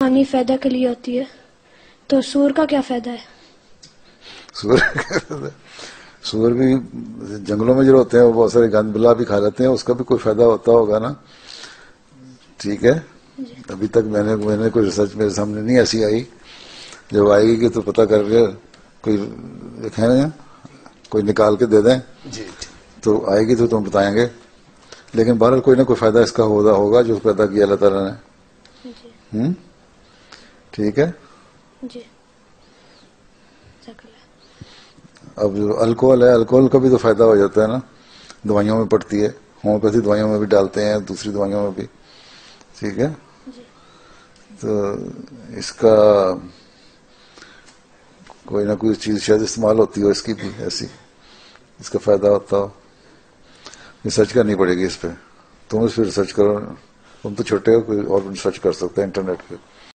پانی فائدہ کے لیے ہوتی ہے، تو سور کا کیا فائدہ ہے؟ سور بھی جنگلوں میں جو ہوتے ہیں وہ بہت سارے گند بلا بھی کھا لیتے ہیں، اس کا بھی کوئی فائدہ ہوتا ہوگا نا. ٹھیک ہے، ابھی تک میں نے کوئی ریسرچ میرے سامنے نہیں ایسی آئی. جب آئے گی تو پتہ کر کے کوئی لکھیں نا، کوئی نکال کے دے دیں تو آئے گی تو تم بتائیں گے. لیکن بہرحال کوئی نہ کوئی فائدہ اس کا ہوگا جو پیدا کیا اللہ تعالیٰ نے. ٹھیک ہے. جی. اب جو الکوہل ہے، الکوہل کا بھی تو فائدہ ہو جاتا ہے نا، دوائیوں میں پڑتی ہے، ہومیوپیتھی دوائیوں میں بھی ڈالتے ہیں، دوسری دوائیوں میں بھی. ٹھیک ہے. تو اس کا کوئی نہ کوئی چیز شاید استعمال ہوتی ہو اس کی بھی ایسی، اس کا فائدہ ہوتا ہو. ریسرچ کرنی پڑے گی اس پہ. تم اس پہ ریسرچ کرو، تم تو چھوٹے ہو، کوئی اور ریسرچ کر سکتے ہیں انٹرنیٹ پہ.